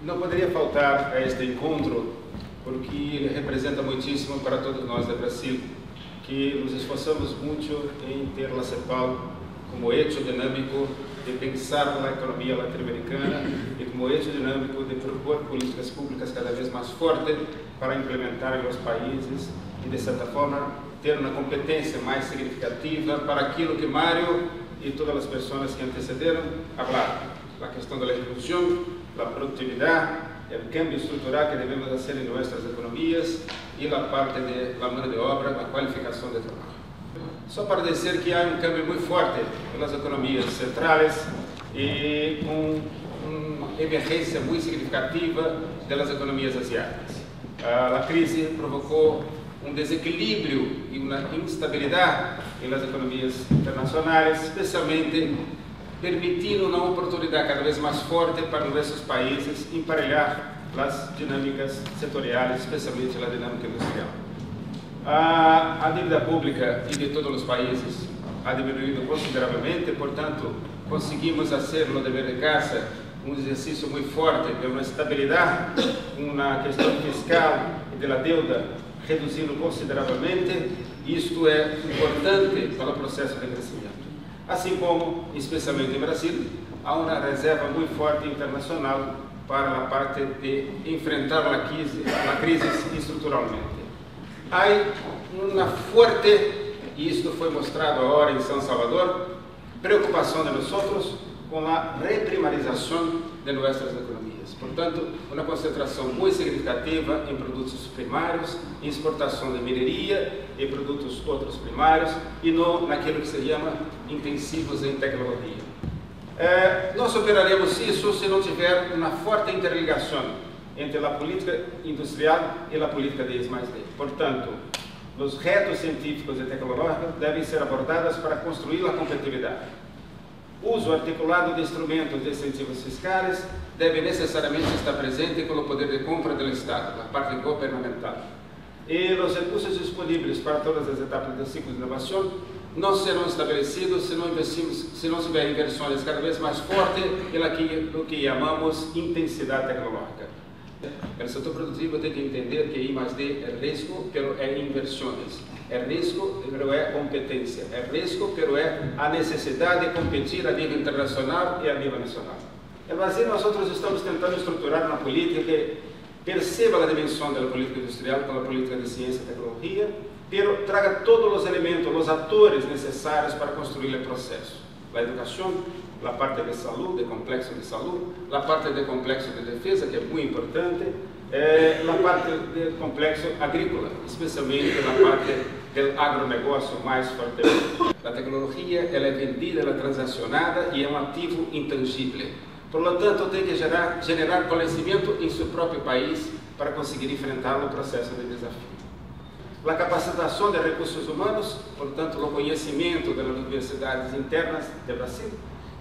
Não poderia faltar a este encontro, porque ele representa muitíssimo para todos nós do Brasil, que nos esforçamos muito em ter a CEPAL como eixo dinâmico de pensar na economia latino-americana e como eixo dinâmico de propor políticas públicas cada vez mais fortes para implementar em os países e, de certa forma, ter uma competência mais significativa para aquilo que Mário e todas as pessoas que antecederam falaram. A questão da redução, a produtividade, o cambio estrutural que devemos fazer em nossas economias e a parte da mão de obra, a qualificação de trabalho. Só para dizer que há um cambio muito forte nas economias centrais e uma emergência muito significativa das economias asiáticas. A crise provocou um desequilíbrio e uma instabilidade nas economias internacionais, especialmente permitindo uma oportunidade cada vez mais forte para nossos países emparelhar as dinâmicas setoriais, especialmente a dinâmica industrial. A dívida pública e de todos os países ha diminuído consideravelmente, portanto, conseguimos fazer no dever de casa um exercício muito forte de uma estabilidade, uma questão fiscal e de la deuda reduzindo consideravelmente. Isto é importante para o processo de crescimento. Assim como, especialmente em Brasil, há uma reserva muito forte internacional para a parte de enfrentar a crise estruturalmente. Há uma forte, e isto foi mostrado agora em São Salvador, preocupação de nós com a reprimarização de nossas economias. Portanto, uma concentração muito significativa em produtos primários, em exportação de mineria e produtos outros primários, e não naquilo que se chama intensivos em tecnologia. Nós superaremos isso se não tiver uma forte interligação entre a política industrial e a política de I+D. Portanto, os retos científicos e tecnológicos devem ser abordados para construir a competitividade. Uso articulado de instrumentos de incentivos fiscais deve necessariamente estar presente com o poder de compra do Estado, a parte governamental. E os recursos disponíveis para todas as etapas do ciclo de inovação não serão estabelecidos se não tiver inversões cada vez mais fortes no que chamamos intensidade tecnológica. O setor produtivo tem que entender que I+D é risco, mas é inversões. É risco, mas é competência. É risco, mas é a necessidade de competir a nível internacional e a nível nacional. No Brasil, nós estamos tentando estruturar uma política que perceba a dimensão da política industrial com a política de ciência e tecnologia, mas traga todos os elementos, os atores necessários para construir o processo. A educação, a parte de saúde, de complexo de saúde, a parte de complexo de defesa, que é muito importante, a parte do complexo agrícola, especialmente na parte do agronegócio mais fortemente. A tecnologia ela é vendida, ela é transacionada e é um ativo intangível. Por lo tanto, tem que gerar conhecimento em seu próprio país para conseguir enfrentar o processo de desafio. A capacitação de recursos humanos, portanto, o conhecimento das universidades internas do Brasil,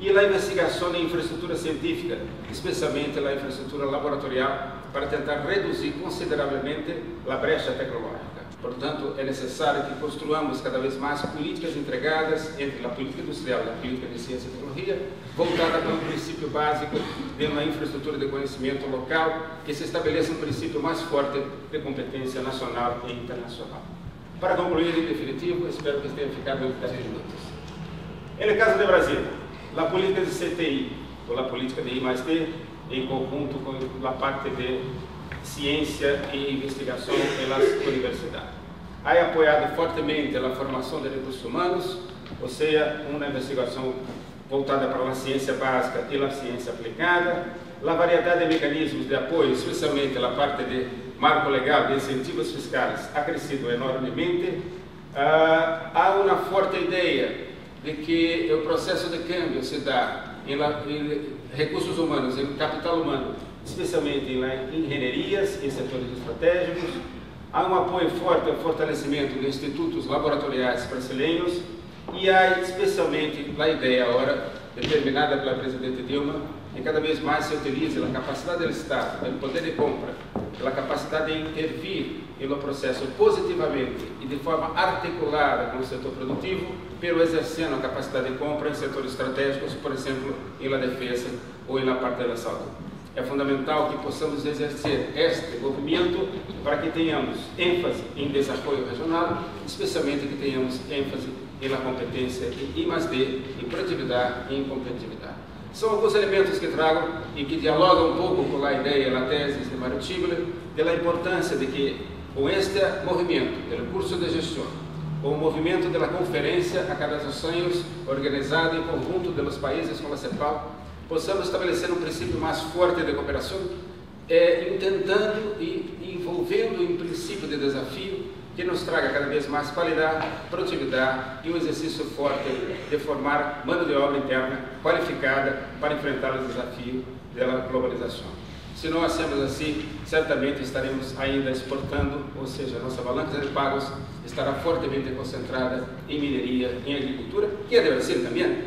e a investigação em infraestrutura científica, especialmente a infraestrutura laboratorial, para tentar reduzir consideravelmente a brecha tecnológica. Portanto, é necessário que construamos cada vez mais políticas integradas entre a política industrial e a política de ciência e tecnologia, voltada para um princípio básico de uma infraestrutura de conhecimento local, que se estabeleça um princípio mais forte de competência nacional e internacional. Para concluir, em definitivo, espero que tenha ficado em 10 minutos. No caso do Brasil, a política de CTI, ou a política de I+D, em conjunto com a parte de ciência e investigação pelas universidades. Ha apoiado fortemente a formação de recursos humanos, ou seja, uma investigação voltada para a ciência básica e a ciência aplicada, a variedade de mecanismos de apoio, especialmente a parte de marco legal de incentivos fiscais, ha crescido enormemente. Há uma forte ideia de que o processo de câmbio se dá em recursos humanos, em capital humano, especialmente em engenharias e setores estratégicos. Há um apoio forte ao fortalecimento de institutos laboratoriais brasileiros e há especialmente a ideia agora, determinada pela presidente Dilma, que cada vez mais se utiliza a capacidade do Estado, o poder de compra, a capacidade de intervir no processo positivamente e de forma articulada com o setor produtivo, pero exercendo a capacidade de compra em setores estratégicos, por exemplo, na defesa ou na parte da saúde. É fundamental que possamos exercer este movimento para que tenhamos ênfase em desenvolvimento regional, especialmente que tenhamos ênfase em la competência em I+D, em produtividade e em competitividade. São alguns elementos que trago e que dialogam um pouco com a ideia, a tese de Mário Tibler, da importância de que, com este movimento, do curso de gestão, com o movimento da conferência a cada 2 anos, organizada em conjunto dos países com a CEPAL, possamos estabelecer um princípio mais forte de cooperação, tentando e envolvendo um princípio de desafio que nos traga cada vez mais qualidade, produtividade e um exercício forte de formar mão de obra interna qualificada para enfrentar os desafios da globalização. Se não hacemos assim, certamente estaremos ainda exportando, ou seja, nossa balança de pagos estará fortemente concentrada em mineria, em agricultura, que é do Brasil também,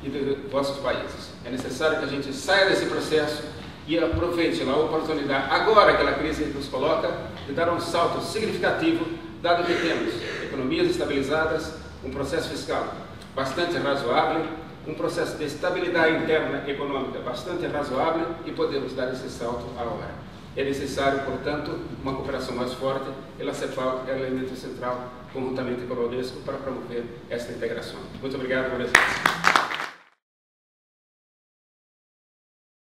e de vossos países. É necessário que a gente saia desse processo e aproveite a oportunidade, agora que a crise nos coloca, de dar um salto significativo, dado que temos economias estabilizadas, um processo fiscal bastante razoável, um processo de estabilidade interna econômica bastante razoável e podemos dar esse salto agora. É necessário, portanto, uma cooperação mais forte e a CEPAL é o elemento central, conjuntamente com o Bradesco, para promover esta integração. Muito obrigado por essa.